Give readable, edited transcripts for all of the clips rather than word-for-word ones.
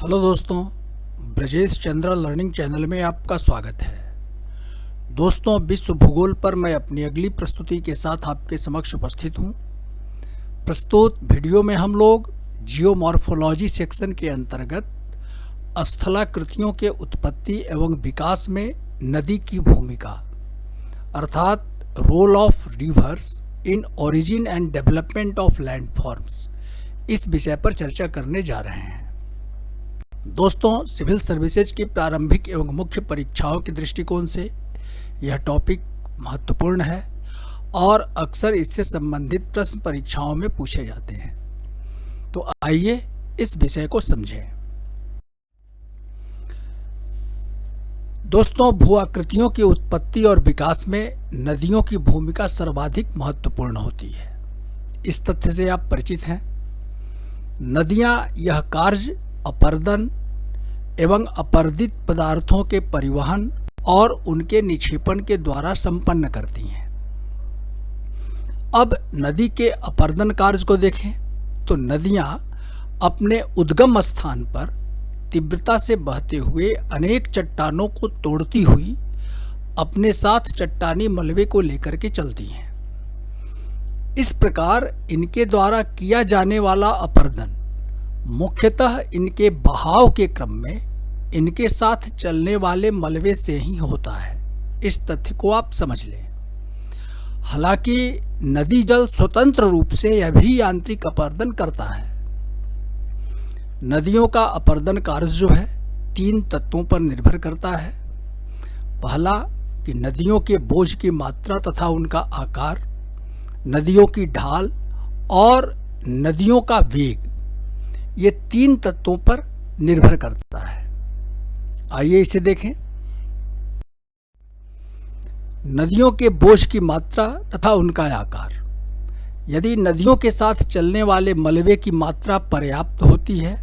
Hello दोस्तों, Brajesh Chandra learning channel में आपका स्वागत है। दोस्तों, विश्व भूगोल पर मैं अपनी अगली प्रस्तुति के साथ आपके समक्ष उपस्थित हूँ। प्रस्तुत वीडियो में हम लोग जियोमॉर्फोलॉजी सेक्शन के अंतर्गत स्थलाकृतियों के उत्पत्ति एवं विकास में नदी की भूमिका अर्थात role of rivers in origin and development of landforms, इस विषय पर चर्चा करने जा रहे हैं। दोस्तों, सिविल सर्विसेज की प्रारंभिक एवं मुख्य परीक्षाओं के दृष्टिकोण से यह टॉपिक महत्वपूर्ण है और अक्सर इससे संबंधित प्रश्न परीक्षाओं में पूछे जाते हैं। तो आइए इस विषय को समझें। दोस्तों, भू-आकृतियों की उत्पत्ति और विकास में नदियों की भूमिका सर्वाधिक महत्वपूर्ण होती है। इस तथ्य से आप परिचित हैं। नदियां यह कार्य अपरदन एवं अपर्दित पदार्थों के परिवहन और उनके निक्षेपण के द्वारा संपन्न करती हैं। अब नदी के अपरदन कार्य को देखें तो नदियां अपने उद्गम स्थान पर तीव्रता से बहते हुए अनेक चट्टानों को तोड़ती हुई अपने साथ चट्टानी मलबे को लेकर के चलती हैं। इस प्रकार इनके द्वारा किया जाने वाला अपरदन मुख्यतः इनके बहाव के क्रम में इनके साथ चलने वाले मलबे से ही होता है। इस तथ्य को आप समझ लें। हालांकि नदी जल स्वतंत्र रूप से यह भी यांत्रिक अपरदन करता है। नदियों का अपरदन कार्य जो है 3 तत्वों पर निर्भर करता है। पहला कि नदियों के बोझ की मात्रा तथा उनका आकार, नदियों की ढाल और नदियों का वेग, ये 3 तत्वों पर निर्भर करता है। आइए इसे देखें। नदियों के बोझ की मात्रा तथा उनका आकार। यदि नदियों के साथ चलने वाले मलबे की मात्रा पर्याप्त होती है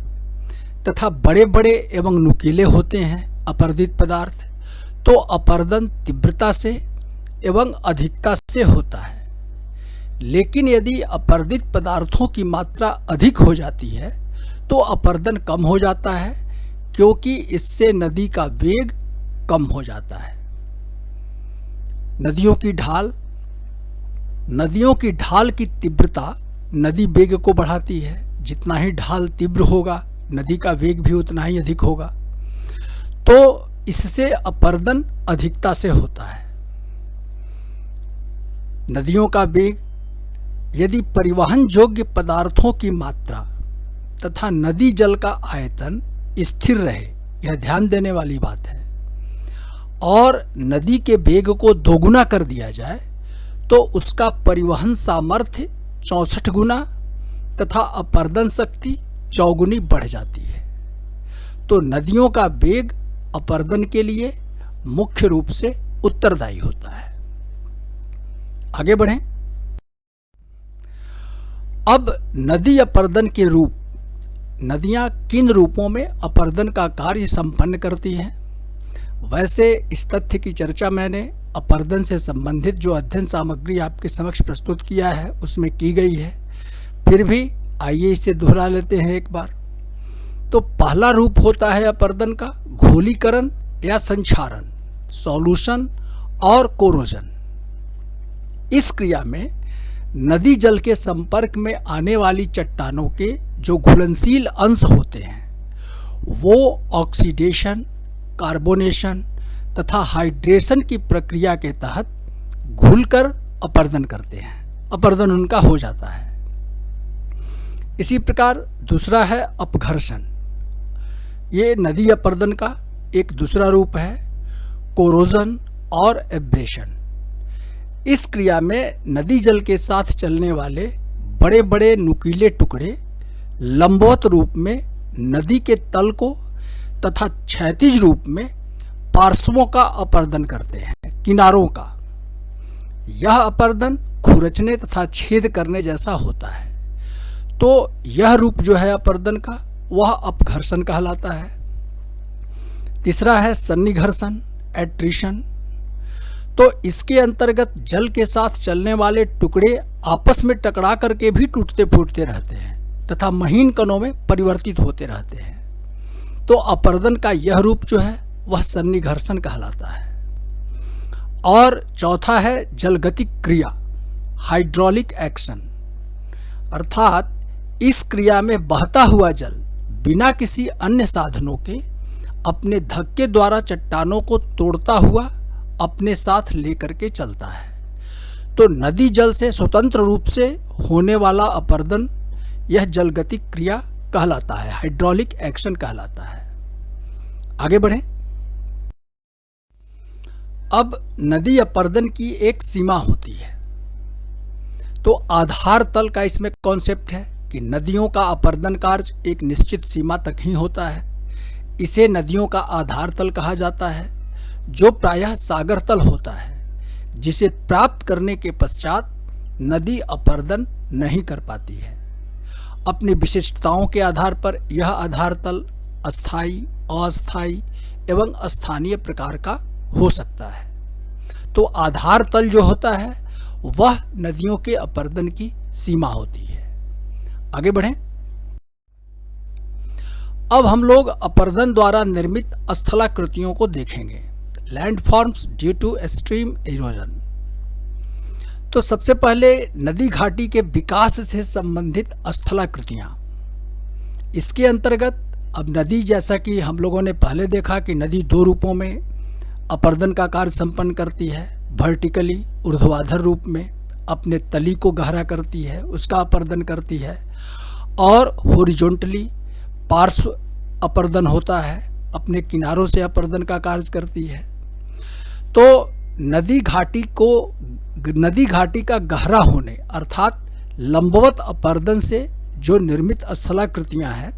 तथा बड़े बड़े एवं नुकीले होते हैं अपर्दित पदार्थ, तो अपरदन तीव्रता से एवं अधिकता से होता है। लेकिन यदि अपर्दित पदार्थों की मात्रा अधिक हो जाती है तो अपरदन कम हो जाता है, क्योंकि इससे नदी का वेग कम हो जाता है। नदियों की ढाल। नदियों की ढाल की तीव्रता नदी वेग को बढ़ाती है। जितना ही ढाल तीव्र होगा नदी का वेग भी उतना ही अधिक होगा, तो इससे अपरदन अधिकता से होता है। नदियों का वेग। यदि परिवहन योग्य पदार्थों की मात्रा तथा नदी जल का आयतन स्थिर रहे, यह ध्यान देने वाली बात है, और नदी के वेग को दोगुना कर दिया जाए तो उसका परिवहन सामर्थ्य 64 गुना तथा अपरदन शक्ति 4 गुनी बढ़ जाती है। तो नदियों का वेग अपरदन के लिए मुख्य रूप से उत्तरदायी होता है। आगे बढ़ें। अब नदी अपरदन के रूप। नदियां किन रूपों में अपरदन का कार्य संपन्न करती हैं? वैसे इस तथ्य की चर्चा मैंने अपरदन से संबंधित जो अध्ययन सामग्री आपके समक्ष प्रस्तुत किया है उसमें की गई है। फिर भी आइए इसे दोहरा लेते हैं एक बार। तो पहला रूप होता है अपरदन का घोलीकरण या संक्षारण, सॉल्यूशन और कोरोजन। इस क्रिया में नदी जल के संपर्क में आने वाली चट्टानों के जो घुलनशील अंश होते हैं वो ऑक्सीडेशन, कार्बोनेशन तथा हाइड्रेशन की प्रक्रिया के तहत घुलकर अपरदन करते हैं। अपरदन उनका हो जाता है। इसी प्रकार दूसरा है अपघर्षण। ये नदी अपरदन का एक दूसरा रूप है। कोरोजन और एब्रेशन। इस क्रिया में नदी जल के साथ चलने वाले बड़े बड़े नुकीले टुकड़े लंबवत रूप में नदी के तल को तथा क्षैतिज रूप में पार्श्वों का अपरदन करते हैं, किनारों का। यह अपरदन खुरचने तथा छेद करने जैसा होता है। तो यह रूप जो है अपरदन का वह अपघर्षण कहलाता है। तीसरा है सन्निघर्षण, एट्रिशन। तो इसके अंतर्गत जल के साथ चलने वाले टुकड़े आपस में टकरा करके भी टूटते फूटते रहते हैं तथा महीन कणों में परिवर्तित होते रहते हैं। तो अपर्दन का यह रूप जो है वह सन्निघर्षण कहलाता है। और चौथा है जलगतिक क्रिया, हाइड्रोलिक एक्शन, अर्थात इस क्रिया में बहता हुआ जल बिना किसी अन्य साधनों के अपने धक्के द्वारा चट्टानों को तोड़ता हुआ अपने साथ लेकर के चलता है। तो नदी जल से स्वतंत्र रूप से होने वाला अपर्दन यह जलगतिक क्रिया कहलाता है, हाइड्रोलिक एक्शन कहलाता है। आगे बढ़ें। अब नदी अपर्दन की एक सीमा होती है। तो आधार तल का इसमें कॉन्सेप्ट है कि नदियों का अपर्दन कार्य एक निश्चित सीमा तक ही होता है। इसे नदियों का आधार तल कहा जाता है, जो प्रायः सागर तल होता है, जिसे प्राप्त करने के पश्चात नदी अपर्दन नहीं कर पाती है। अपनी विशिष्टताओं के आधार पर यह आधार तल अस्थायी, अस्थायी एवं स्थानीय प्रकार का हो सकता है। तो आधार तल जो होता है वह नदियों के अपर्दन की सीमा होती है। आगे बढ़ें। अब हम लोग अपर्दन द्वारा निर्मित स्थलाकृतियों को देखेंगे, landforms due to stream erosion. तो सबसे पहले नदी घाटी के विकास से संबंधित स्थलाकृतियां। इसके अंतर्गत अब नदी, जैसा कि हम लोगों ने पहले देखा कि नदी दो रूपों में अपर्दन का कार्य संपन्न करती है। वर्टिकली, ऊर्ध्वाधर रूप में अपने तली को गहरा करती है, उसका अपर्दन करती है, और हॉरिजॉन्टली पार्श्व अपर्दन होता है, अपने किनारों से अपर्दन का कार्य करती है। तो नदी घाटी का गहरा होने अर्थात लंबवत अपर्दन से जो निर्मित स्थलाकृतियां हैं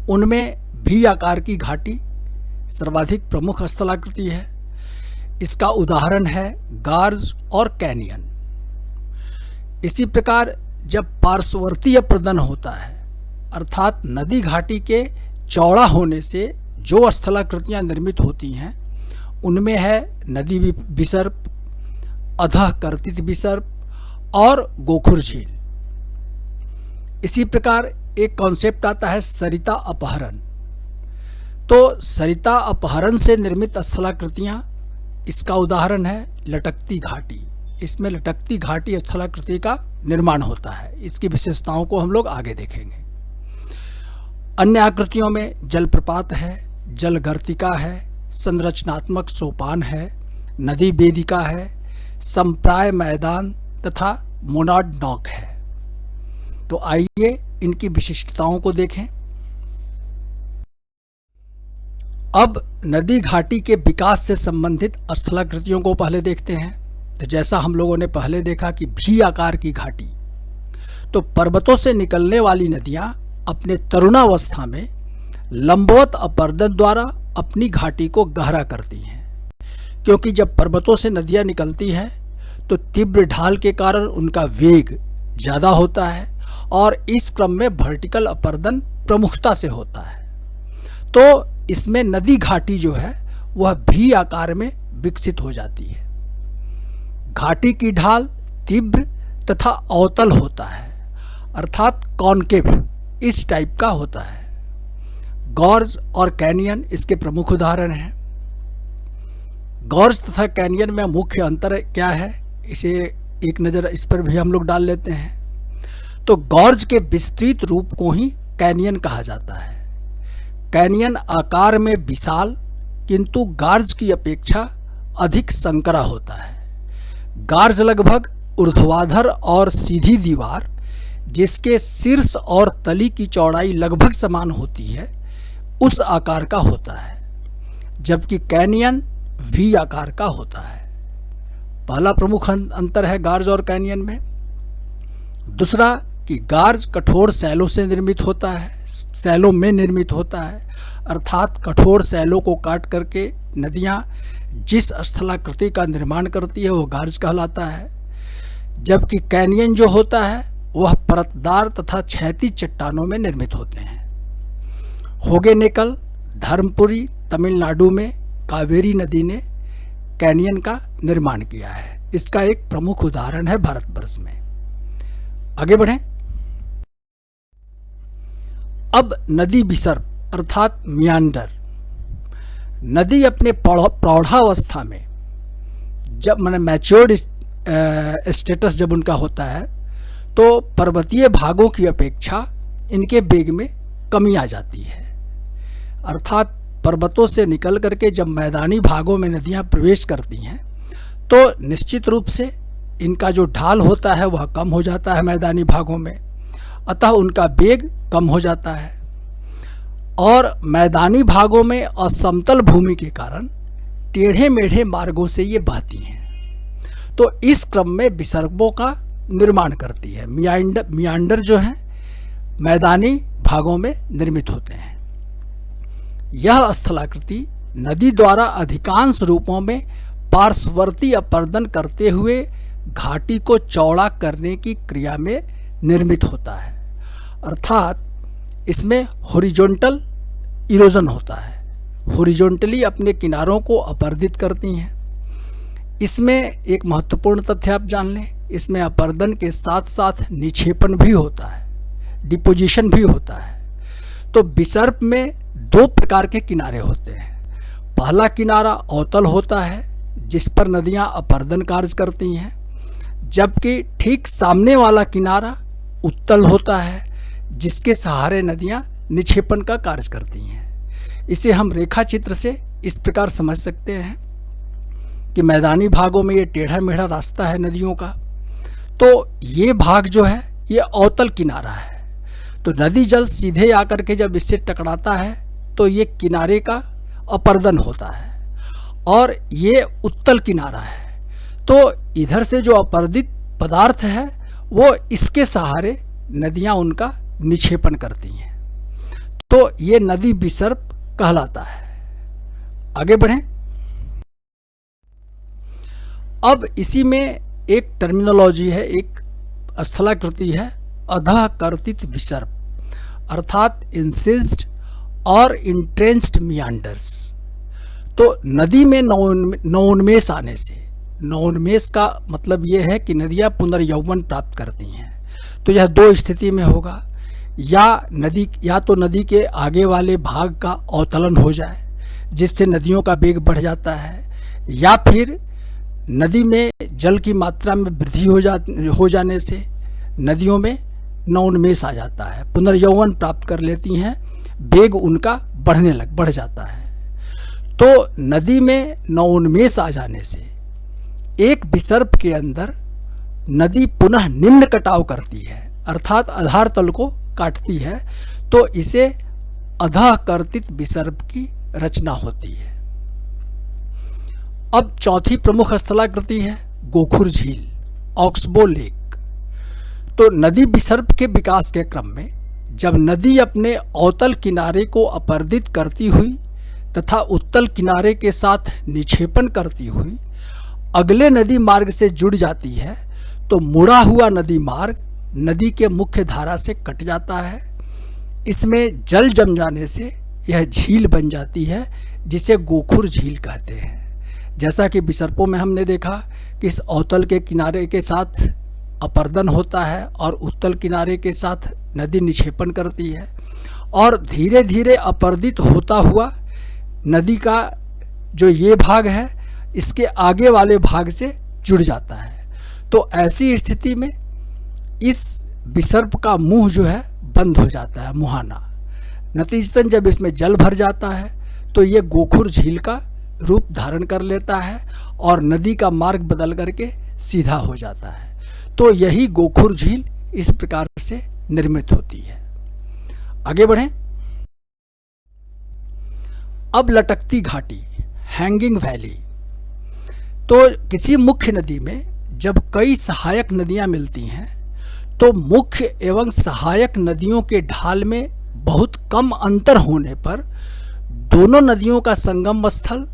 उनमें भी आकार की घाटी सर्वाधिक प्रमुख स्थलाकृति है। इसका उदाहरण है गार्ज और कैनियन। इसी प्रकार जब पार्श्ववर्ती अपर्दन होता है अर्थात नदी घाटी के चौड़ा होने से जो स्थलाकृतियां निर्मित होती हैं उनमें है नदी विसर्प, अधः कर्तित विसर्प और गोखुर झील। इसी प्रकार एक कॉन्सेप्ट आता है सरिता अपहरण। तो सरिता अपहरण से निर्मित स्थलाकृतियां, इसका उदाहरण है लटकती घाटी। इसमें लटकती घाटी स्थलाकृति का निर्माण होता है। इसकी विशेषताओं को हम लोग आगे देखेंगे। अन्य आकृतियों में जलप्रपात है, जलगर्तिका है, संरचनात्मक सोपान है, नदी वेदिका है, संप्राय मैदान तथा मोनाड नॉक है। तो आइए इनकी विशिष्टताओं को देखें। अब नदी घाटी के विकास से संबंधित स्थलाकृतियों को पहले देखते हैं। तो जैसा हम लोगों ने पहले देखा कि भी आकार की घाटी, तो पर्वतों से निकलने वाली नदियां अपने तरुणावस्था में लंबवत अपर्दन द्वारा अपनी घाटी को गहरा करती हैं। क्योंकि जब पर्वतों से नदियां निकलती हैं तो तीव्र ढाल के कारण उनका वेग ज़्यादा होता है और इस क्रम में वर्टिकल अपर्दन प्रमुखता से होता है। तो इसमें नदी घाटी जो है वह भी आकार में विकसित हो जाती है। घाटी की ढाल तीव्र तथा अवतल होता है अर्थात कॉनकेव इस टाइप का होता है। गॉर्ज और कैनियन इसके प्रमुख उदाहरण हैं। गॉर्ज तथा कैनियन में मुख्य अंतर क्या है, इसे एक नज़र इस पर भी हम लोग डाल लेते हैं। तो गॉर्ज के विस्तृत रूप को ही कैनियन कहा जाता है। कैनियन आकार में विशाल किंतु गार्ज की अपेक्षा अधिक संकरा होता है। गार्ज लगभग ऊर्ध्वाधर और सीधी दीवार जिसके शीर्ष और तली की चौड़ाई लगभग समान होती है उस आकार का होता है, जबकि कैनियन वी आकार का होता है। पहला प्रमुख अंतर है गार्ज और कैनियन में। दूसरा कि गार्ज कठोर सैलों से निर्मित होता है, सैलों में निर्मित होता है अर्थात कठोर सैलों को काट करके नदियां जिस स्थलाकृति का निर्माण करती है वो गार्ज कहलाता है। जबकि कैनियन जो होता है वह परतदार तथा क्षैतिज चट्टानों में निर्मित होते हैं। होगेनेकल, धर्मपुरी, तमिलनाडु में कावेरी नदी ने कैनियन का निर्माण किया है। इसका एक प्रमुख उदाहरण है भारतवर्ष में। आगे बढ़ें। अब नदी विसर्प अर्थात मियांडर। नदी अपने प्रौढ़ावस्था में जब मैंने मैच्योर्ड स्टेटस जब उनका होता है तो पर्वतीय भागों की अपेक्षा इनके वेग में कमी आ जाती है। अर्थात पर्वतों से निकल करके जब मैदानी भागों में नदियां प्रवेश करती हैं तो निश्चित रूप से इनका जो ढाल होता है वह कम हो जाता है मैदानी भागों में, अतः उनका वेग कम हो जाता है और मैदानी भागों में असमतल भूमि के कारण टेढ़े मेढ़े मार्गों से ये बहती हैं। तो इस क्रम में विसर्गों का निर्माण करती है। मियांडर जो है मैदानी भागों में निर्मित होते हैं। यह स्थलाकृति नदी द्वारा अधिकांश रूपों में पार्श्ववर्ती अपर्दन करते हुए घाटी को चौड़ा करने की क्रिया में निर्मित होता है। अर्थात इसमें हॉरिजॉन्टल इरोजन होता है, हॉरिजॉन्टली अपने किनारों को अपर्दित करती हैं। इसमें एक महत्वपूर्ण तथ्य आप जान लें, इसमें अपर्दन के साथ साथ निक्षेपण भी होता है, डिपोजिशन भी होता है। तो विसर्प में दो प्रकार के किनारे होते हैं। पहला किनारा अवतल होता है जिस पर नदियां अपर्दन कार्य करती हैं, जबकि ठीक सामने वाला किनारा उत्तल होता है जिसके सहारे नदियां निक्षेपण का कार्य करती हैं। इसे हम रेखा चित्र से इस प्रकार समझ सकते हैं कि मैदानी भागों में ये टेढ़ा मेढ़ा रास्ता है नदियों का, तो ये भाग जो है ये अवतल किनारा है। तो नदी जल सीधे आकर के जब इससे टकराता है तो ये किनारे का अपर्दन होता है और ये उत्तल किनारा है। तो इधर से जो अपर्दित पदार्थ है वो इसके सहारे नदियां उनका निक्षेपण करती हैं। तो ये नदी विसर्प कहलाता है। आगे बढ़ें। अब इसी में एक टर्मिनोलॉजी है, एक स्थलाकृति है अधः कर्तित विसर्प, अर्थात इंसिस्ड और इंट्रेंस्ड मियांडर्स। तो नदी में नवोन्मेष आने से, नवोन्मेष का मतलब यह है कि नदियां पुनर्यौवन प्राप्त करती हैं। तो यह दो स्थिति में होगा, या तो नदी के आगे वाले भाग का अवतलन हो जाए जिससे नदियों का वेग बढ़ जाता है, या फिर नदी में जल की मात्रा में वृद्धि हो जाने से नदियों में नवोन्मेष आ जाता है, पुनर्यौवन प्राप्त कर लेती हैं, वेग उनका बढ़ जाता है। तो नदी में नवोन्मेष आ जाने से एक विसर्प के अंदर नदी पुनः निम्न कटाव करती है, अर्थात आधार तल को काटती है। तो इसे अधः कर्तित विसर्प की रचना होती है। अब चौथी प्रमुख स्थलाकृति है गोखुर झील, ऑक्सबो लेक। तो नदी विसर्प के विकास के क्रम में जब नदी अपने अवतल किनारे को अपर्दित करती हुई तथा उत्तल किनारे के साथ निक्षेपण करती हुई अगले नदी मार्ग से जुड़ जाती है तो मुड़ा हुआ नदी मार्ग नदी के मुख्य धारा से कट जाता है। इसमें जल जम जाने से यह झील बन जाती है जिसे गोखुर झील कहते हैं। जैसा कि विसर्पों में हमने देखा कि इस अवतल के किनारे के साथ अपर्दन होता है और उत्तल किनारे के साथ नदी निक्षेपण करती है और धीरे धीरे अपर्दित होता हुआ नदी का जो ये भाग है इसके आगे वाले भाग से जुड़ जाता है। तो ऐसी स्थिति में इस विसर्प का मुंह जो है बंद हो जाता है, मुहाना। नतीजतन जब इसमें जल भर जाता है तो ये गोखुर झील का रूप धारण कर लेता है और नदी का मार्ग बदल करके सीधा हो जाता है। तो यही गोखुर झील इस प्रकार से निर्मित होती है। आगे बढ़ें। अब लटकती घाटी, हैंगिंग वैली। तो किसी मुख्य नदी में जब कई सहायक नदियां मिलती हैं तो मुख्य एवं सहायक नदियों के ढाल में बहुत कम अंतर होने पर दोनों नदियों का संगम स्थल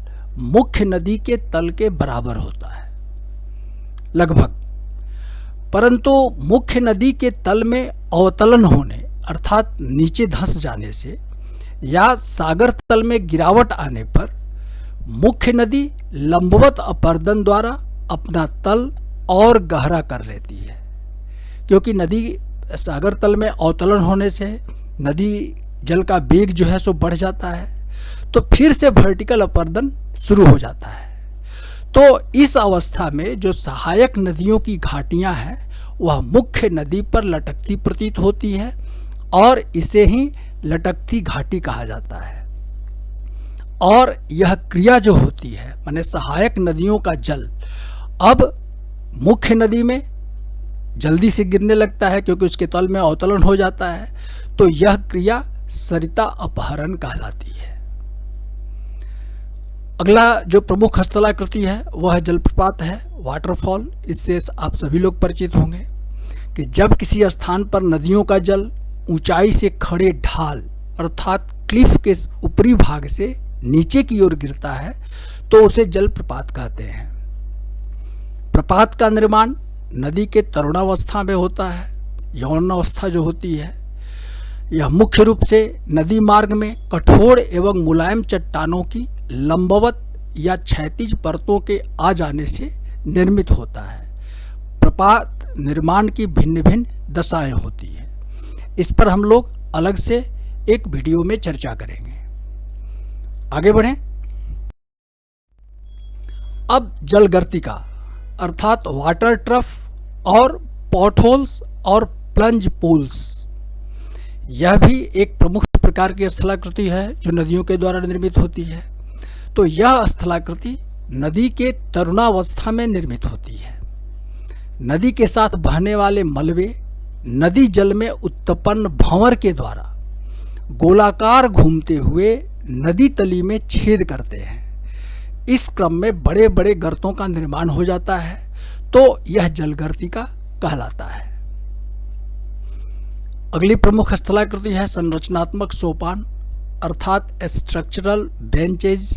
मुख्य नदी के तल के बराबर होता है लगभग। परंतु मुख्य नदी के तल में अवतलन होने अर्थात नीचे धंस जाने से या सागर तल में गिरावट आने पर मुख्य नदी लंबवत अपर्दन द्वारा अपना तल और गहरा कर लेती है। क्योंकि नदी सागर तल में अवतलन होने से नदी जल का वेग जो है सो बढ़ जाता है, तो फिर से वर्टिकल अपरदन शुरू हो जाता है। तो इस अवस्था में जो सहायक नदियों की घाटियां हैं वह मुख्य नदी पर लटकती प्रतीत होती है और इसे ही लटकती घाटी कहा जाता है। और यह क्रिया जो होती है माने सहायक नदियों का जल अब मुख्य नदी में जल्दी से गिरने लगता है क्योंकि उसके तल में अवतरण हो जाता है, तो यह क्रिया सरिता अपहरण कहलाती है। अगला जो प्रमुख स्थलाकृति है वह जलप्रपात है, वाटरफॉल। इससे आप सभी लोग परिचित होंगे कि जब किसी स्थान पर नदियों का जल ऊंचाई से खड़े ढाल अर्थात क्लिफ के ऊपरी भाग से नीचे की ओर गिरता है तो उसे जलप्रपात कहते हैं। प्रपात का निर्माण नदी के तरुणावस्था में होता है। यौवनावस्था जो होती है यह मुख्य रूप से नदी मार्ग में कठोर एवं मुलायम चट्टानों की लंबवत या क्षैतिज परतों के आ जाने से निर्मित होता है। प्रपात निर्माण की भिन्न भिन्न दशाएं होती हैं। इस पर हम लोग अलग से एक वीडियो में चर्चा करेंगे। आगे बढ़ें। अब जलगर्तिका अर्थात वाटर ट्रफ और पॉटहोल्स और प्लंज पूल्स, यह भी एक प्रमुख प्रकार की स्थलाकृति है जो नदियों के द्वारा निर्मित होती है। तो यह स्थलाकृति नदी के तरुणावस्था में निर्मित होती है। नदी के साथ बहने वाले मलबे नदी जल में उत्पन्न भंवर के द्वारा गोलाकार घूमते हुए नदी तली में छेद करते हैं। इस क्रम में बड़े बड़े गर्तों का निर्माण हो जाता है, तो यह जलगर्तिका कहलाता है। अगली प्रमुख स्थलाकृति है संरचनात्मक सोपान अर्थात स्ट्रक्चरल बेंचेज।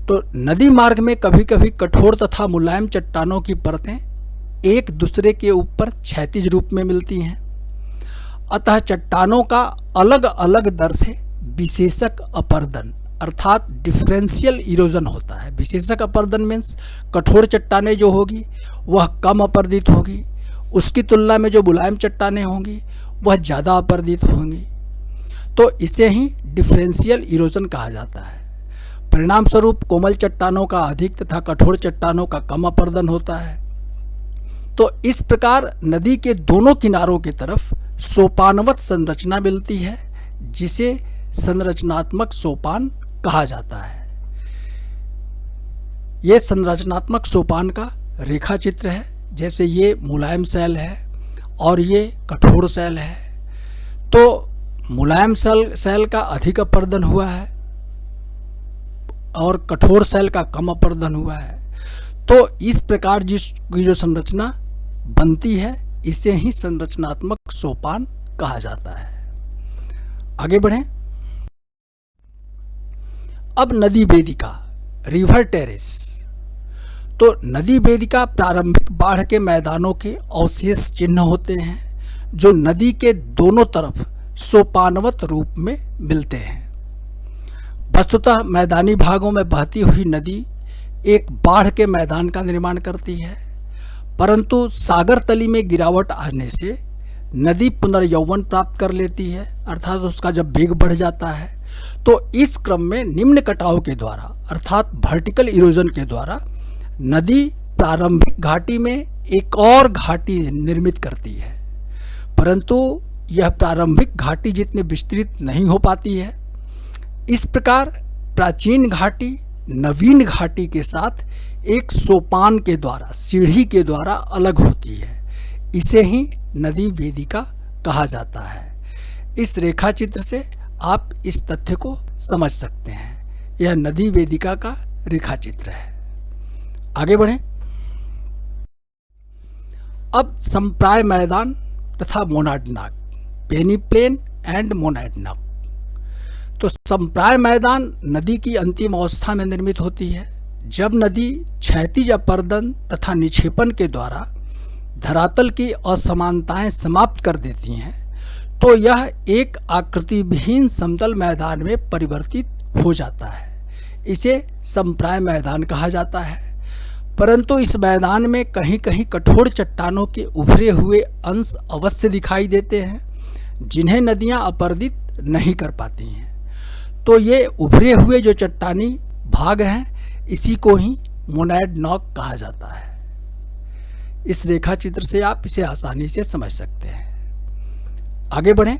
तो नदी मार्ग में कभी कभी कठोर तथा मुलायम चट्टानों की परतें एक दूसरे के ऊपर क्षैतिज रूप में मिलती हैं, अतः चट्टानों का अलग अलग दर से विशेषक अपरदन अर्थात डिफरेंशियल इरोजन होता है। विशेषक अपरदन मीन्स कठोर चट्टानें जो होगी वह कम अपरदित होगी, उसकी तुलना में जो मुलायम चट्टानें होंगी वह ज़्यादा अपरदित होंगी, तो इसे ही डिफरेंशियल इरोजन कहा जाता है। परिणाम स्वरूप कोमल चट्टानों का अधिक तथा कठोर चट्टानों का कम अपरदन होता है। तो इस प्रकार नदी के दोनों किनारों की तरफ सोपानवत संरचना मिलती है जिसे संरचनात्मक सोपान कहा जाता है। यह संरचनात्मक सोपान का रेखा चित्र है, जैसे ये मुलायम शैल है और ये कठोर शैल है। तो मुलायम शैल का अधिक अपरदन हुआ है और कठोर शैल का कम अपरदन हुआ है। तो इस प्रकार जिसकी जो संरचना बनती है इसे ही संरचनात्मक सोपान कहा जाता है। आगे बढ़ें। अब नदी वेदिका रिवर टेरेस। तो नदी वेदिका प्रारंभिक बाढ़ के मैदानों के अवशेष चिन्ह होते हैं जो नदी के दोनों तरफ सोपानवत रूप में मिलते हैं। वस्तुतः मैदानी भागों में बहती हुई नदी एक बाढ़ के मैदान का निर्माण करती है, परंतु सागर तली में गिरावट आने से नदी पुनर्यौवन प्राप्त कर लेती है, अर्थात उसका जब वेग बढ़ जाता है तो इस क्रम में निम्न कटाव के द्वारा अर्थात वर्टिकल इरोजन के द्वारा नदी प्रारंभिक घाटी में एक और घाटी निर्मित करती है, परंतु यह प्रारंभिक घाटी जितनी विस्तृत नहीं हो पाती है। इस प्रकार प्राचीन घाटी नवीन घाटी के साथ एक सोपान के द्वारा सीढ़ी के द्वारा अलग होती है, इसे ही नदी वेदिका कहा जाता है। इस रेखा चित्र से आप इस तथ्य को समझ सकते हैं। यह नदी वेदिका का रेखा चित्र है। आगे बढ़ें। अब संप्राय मैदान तथा मोनाडनाक, पेनी प्लेन एंड मोनाडनाक। तो संप्राय मैदान नदी की अंतिम अवस्था में निर्मित होती है जब नदी क्षैतिज अपरदन तथा निक्षेपण के द्वारा धरातल की असमानताएं समाप्त कर देती हैं, तो यह एक आकृति विहीन समतल मैदान में परिवर्तित हो जाता है। इसे संप्राय मैदान कहा जाता है, परंतु इस मैदान में कहीं कहीं कठोर चट्टानों के उभरे हुए अंश अवश्य दिखाई देते हैं जिन्हें नदियां अपरदित नहीं कर पाती हैं। तो ये उभरे हुए जो चट्टानी भाग हैं, इसी को ही मोनैड नॉक कहा जाता है। इस रेखा चित्र से आप इसे आसानी से समझ सकते हैं। आगे बढ़ें।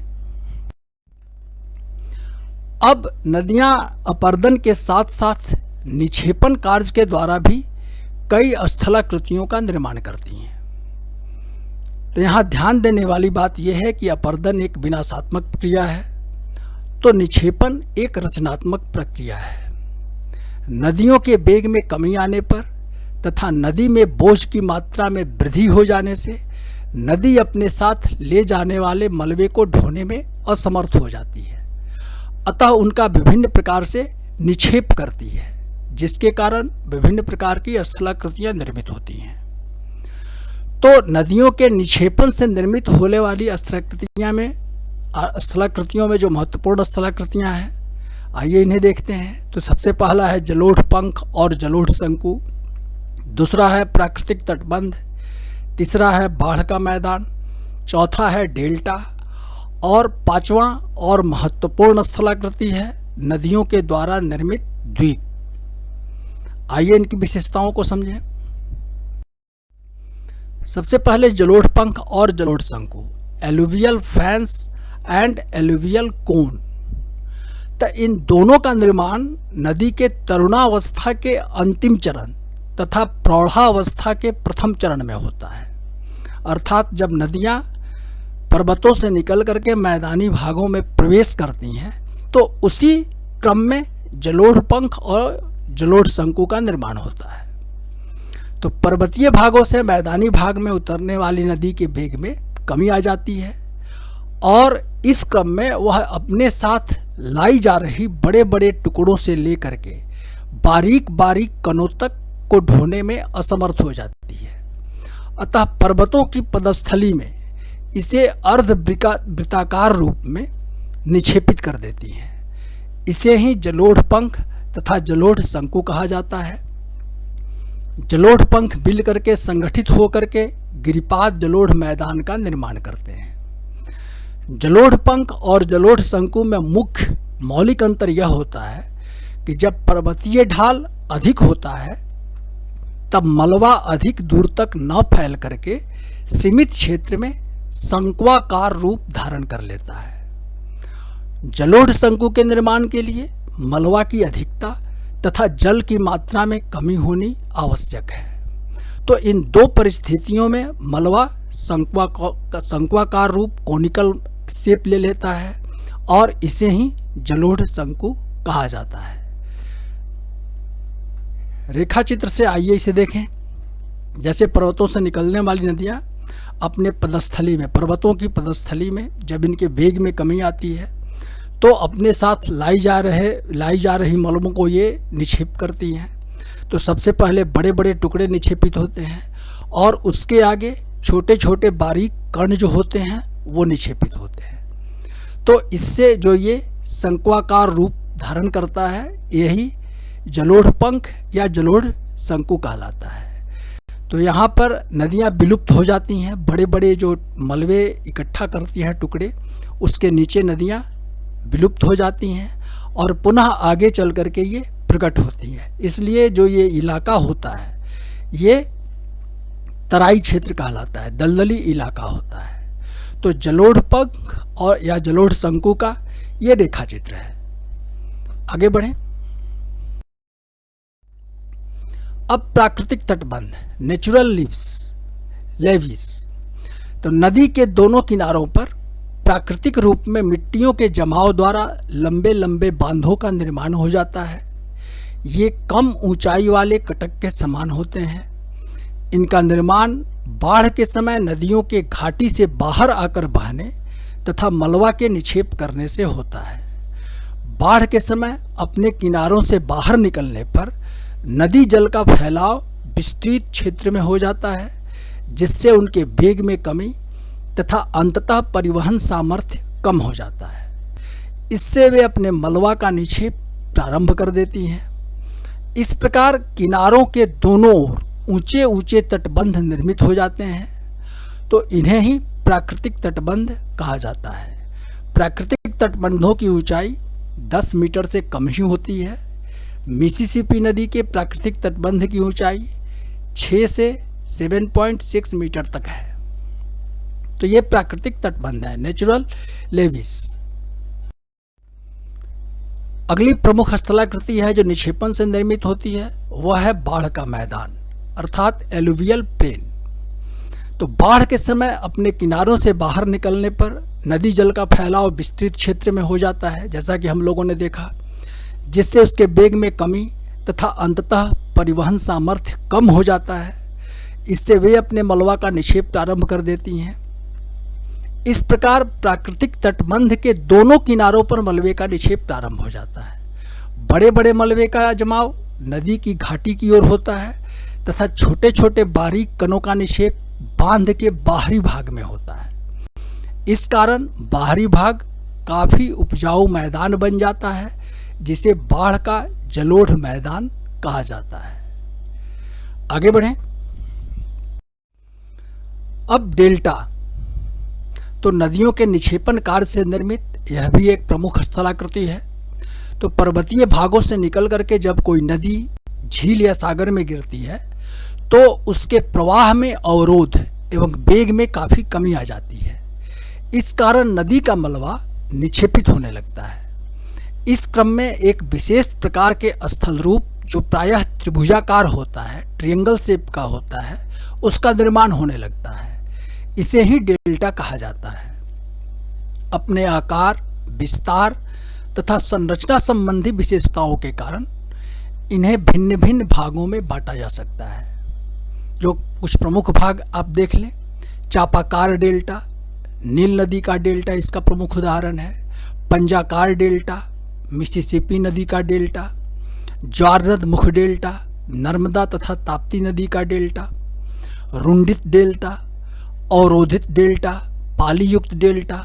अब नदियां अपरदन के साथ साथ निक्षेपण कार्य के द्वारा भी कई स्थलाकृतियों का निर्माण करती हैं। तो यहाँ ध्यान देने वाली बात यह है कि अपरदन एक विनाशात्मक प्रक्रिया है, तो निक्षेपण एक रचनात्मक प्रक्रिया है। नदियों के वेग में कमी आने पर तथा नदी में बोझ की मात्रा में वृद्धि हो जाने से नदी अपने साथ ले जाने वाले मलबे को ढोने में असमर्थ हो जाती है, अतः उनका विभिन्न प्रकार से निक्षेप करती है, जिसके कारण विभिन्न प्रकार की स्थलाकृतियां निर्मित होती हैं। तो नदियों के निक्षेपण से निर्मित होने वाली स्थलाकृतियों में जो महत्वपूर्ण स्थलाकृतियां हैं, आइए इन्हें देखते हैं। तो सबसे पहला है जलोढ़ पंख और जलोढ़ शंकु, दूसरा है प्राकृतिक तटबंध, तीसरा है बाढ़ का मैदान, चौथा है डेल्टा और पांचवा और महत्वपूर्ण स्थलाकृति है नदियों के द्वारा निर्मित द्वीप। आइए इनकी विशेषताओं को समझें। सबसे पहले जलोढ़ पंख और जलोढ़ शंकु, एलुवियल फैंस एंड एलुवियल कोन। तो इन दोनों का निर्माण नदी के तरुणावस्था के अंतिम चरण तथा प्रौढ़ावस्था के प्रथम चरण में होता है, अर्थात जब नदियां पर्वतों से निकल करके मैदानी भागों में प्रवेश करती हैं, तो उसी क्रम में जलोढ़ पंख और जलोढ़ शंकु का निर्माण होता है। तो पर्वतीय भागों से मैदानी भाग में उतरने वाली नदी के वेग में कमी आ जाती है और इस क्रम में वह अपने साथ लाई जा रही बड़े बड़े टुकड़ों से लेकर के बारीक बारीक कणों तक को ढोने में असमर्थ हो जाती है। अतः पर्वतों की पदस्थली में इसे अर्धवृत्ताकार रूप में निक्षेपित कर देती हैं। इसे ही जलोढ़ पंख तथा जलोढ़ शंकु कहा जाता है। जलोढ़ पंख मिल करके संगठित होकर के गिरिपाद जलोढ़ मैदान का निर्माण करते हैं। जलोढ़ पंख और जलोढ़ शंकु में मुख्य मौलिक अंतर यह होता है कि जब पर्वतीय ढाल अधिक होता है तब मलबा अधिक दूर तक न फैल करके सीमित क्षेत्र में शंक्वाकार रूप धारण कर लेता है। जलोढ़ शंकु के निर्माण के लिए मलबा की अधिकता तथा जल की मात्रा में कमी होनी आवश्यक है। तो इन दो परिस्थितियों में मलबा शंक्वाकार रूप कोनिकल शेप ले लेता है और इसे ही जलोढ़ शंकु कहा जाता है। रेखा चित्र से आइए इसे देखें। जैसे पर्वतों से निकलने वाली नदियां अपने पदस्थली में, पर्वतों की पदस्थली में जब इनके वेग में कमी आती है तो अपने साथ लाई जा रही मलबों को ये निक्षेप करती हैं। तो सबसे पहले बड़े बड़े टुकड़े निक्षेपित होते हैं और उसके आगे छोटे छोटे बारीक कण जो होते हैं वो निक्षेपित होते हैं। तो इससे जो ये शंक्वाकार रूप धारण करता है, यही जलोढ़ पंख या जलोढ़ शंकु कहलाता है। तो यहाँ पर नदियाँ विलुप्त हो जाती हैं, बड़े बड़े जो मलबे इकट्ठा करती हैं टुकड़े, उसके नीचे नदियाँ विलुप्त हो जाती हैं और पुनः आगे चल करके ये प्रकट होती हैं। इसलिए जो ये इलाका होता है ये तराई क्षेत्र कहलाता है, दलदली इलाका होता है। तो जलोढ़ पंख और या जलोढ़ शंकु का ये रेखा चित्र है। आगे बढ़ें। अब प्राकृतिक तटबंध, नेचुरल लेवीज। तो नदी के दोनों किनारों पर प्राकृतिक रूप में मिट्टियों के जमाव द्वारा लंबे लंबे बांधों का निर्माण हो जाता है। ये कम ऊंचाई वाले कटक के समान होते हैं। इनका निर्माण बाढ़ के समय नदियों के घाटी से बाहर आकर बहने तथा मलबा के निक्षेप करने से होता है। बाढ़ के समय अपने किनारों से बाहर निकलने पर नदी जल का फैलाव विस्तृत क्षेत्र में हो जाता है, जिससे उनके वेग में कमी तथा अंततः परिवहन सामर्थ्य कम हो जाता है। इससे वे अपने मलबा का निक्षेप प्रारंभ कर देती हैं। इस प्रकार किनारों के दोनों ओर ऊंचे ऊंचे तटबंध निर्मित हो जाते हैं। तो इन्हें ही प्राकृतिक तटबंध कहा जाता है। प्राकृतिक तटबंधों की ऊंचाई 10 मीटर से कम ही होती है। मिसिसिपी नदी के प्राकृतिक तटबंध की ऊंचाई 6 से 7.6 मीटर तक है। तो ये प्राकृतिक तटबंध है, नेचुरल लेविस। अगली प्रमुख स्थलाकृति है जो निक्षेपण से निर्मित होती है, वह है बाढ़ का मैदान अर्थात एलुवियल प्लेन। तो बाढ़ के समय अपने किनारों से बाहर निकलने पर नदी जल का फैलाव विस्तृत क्षेत्र में हो जाता है, जैसा कि हम लोगों ने देखा, जिससे उसके वेग में कमी तथा अंततः परिवहन सामर्थ्य कम हो जाता है। इससे वे अपने मलबा का निक्षेप प्रारंभ कर देती हैं। इस प्रकार प्राकृतिक तटबंध के दोनों किनारों पर मलबे का निक्षेप प्रारंभ हो जाता है। बड़े बड़े मलबे का जमाव नदी की घाटी की ओर होता है तथा छोटे छोटे बारीक कणों का निक्षेप बांध के बाहरी भाग में होता है। इस कारण बाहरी भाग काफी उपजाऊ मैदान बन जाता है, जिसे बाढ़ का जलोढ़ मैदान कहा जाता है। आगे बढ़ें। अब डेल्टा, तो नदियों के निक्षेपण कार्य से निर्मित यह भी एक प्रमुख स्थलाकृति है। तो पर्वतीय भागों से निकल करके जब कोई नदी झील या सागर में गिरती है तो उसके प्रवाह में अवरोध एवं वेग में काफ़ी कमी आ जाती है। इस कारण नदी का मलबा निक्षेपित होने लगता है। इस क्रम में एक विशेष प्रकार के स्थल रूप जो प्रायः त्रिभुजाकार होता है, ट्रायंगल शेप का होता है, उसका निर्माण होने लगता है। इसे ही डेल्टा कहा जाता है। अपने आकार, विस्तार तथा संरचना संबंधी विशेषताओं के कारण इन्हें भिन्न भिन्न भागों में बांटा जा सकता है। जो कुछ प्रमुख भाग आप देख लें। चापाकार डेल्टा, नील नदी का डेल्टा इसका प्रमुख उदाहरण है। पंजाकार डेल्टा, मिसिसिपी नदी का डेल्टा, जॉर्दन मुख डेल्टा, नर्मदा तथा ताप्ती नदी का डेल्टा, रुंडित डेल्टा, अवरोधित डेल्टा, पालीयुक्त डेल्टा,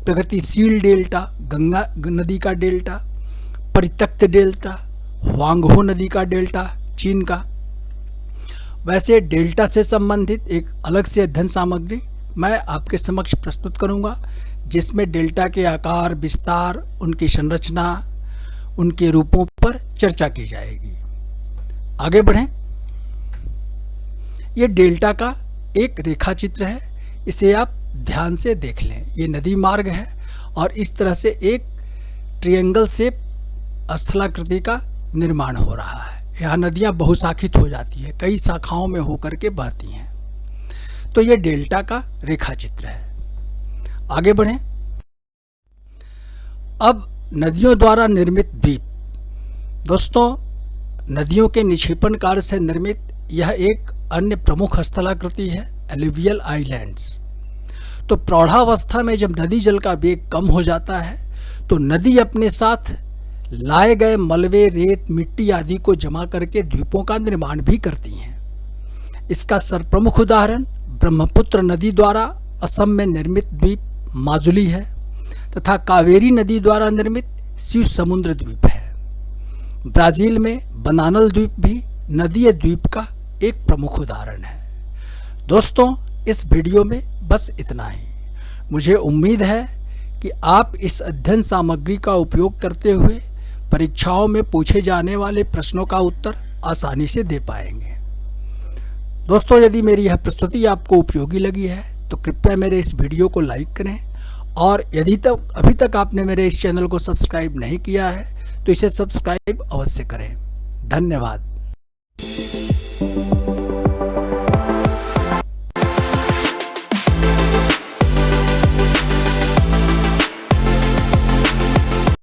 प्रगतिशील डेल्टा, गंगा नदी का डेल्टा, परित्यक्त डेल्टा, हुआंगहो नदी का डेल्टा, चीन का। वैसे डेल्टा से संबंधित एक अलग से अध्ययन सामग्री मैं आपके समक्ष प्रस्तुत करूंगा, जिसमें डेल्टा के आकार, विस्तार, उनकी संरचना, उनके रूपों पर चर्चा की जाएगी। आगे बढ़ें। ये डेल्टा का एक रेखा चित्र है, इसे आप ध्यान से देख लें। ये नदी मार्ग है और इस तरह से एक ट्रायंगल शेप स्थलाकृति का निर्माण हो रहा है। यहाँ नदियाँ बहुशाखित हो जाती है, कई शाखाओं में होकर के बहती हैं। तो ये डेल्टा का रेखा चित्र है। आगे बढ़ें। अब नदियों द्वारा निर्मित द्वीप। दोस्तों, नदियों के निक्षेपण कार्य से निर्मित यह एक अन्य प्रमुख स्थलाकृति है, एलुवियल आइलैंड्स। तो प्रौढ़ावस्था में जब नदी जल का वेग कम हो जाता है तो नदी अपने साथ लाए गए मलबे, रेत, मिट्टी आदि को जमा करके द्वीपों का निर्माण भी करती हैं। इसका सर्वप्रमुख उदाहरण ब्रह्मपुत्र नदी द्वारा असम में निर्मित द्वीप माजुली है तथा कावेरी नदी द्वारा निर्मित शिव समुद्र द्वीप है। ब्राजील में बनानल द्वीप भी नदीय द्वीप का एक प्रमुख उदाहरण है। दोस्तों, इस वीडियो में बस इतना ही। मुझे उम्मीद है कि आप इस अध्ययन सामग्री का उपयोग करते हुए परीक्षाओं में पूछे जाने वाले प्रश्नों का उत्तर आसानी से दे पाएंगे। दोस्तों, यदि मेरी यह प्रस्तुति आपको उपयोगी लगी है तो कृपया मेरे इस वीडियो को लाइक करें और यदि अभी तक आपने मेरे इस चैनल को सब्सक्राइब नहीं किया है तो इसे सब्सक्राइब अवश्य करें। धन्यवाद।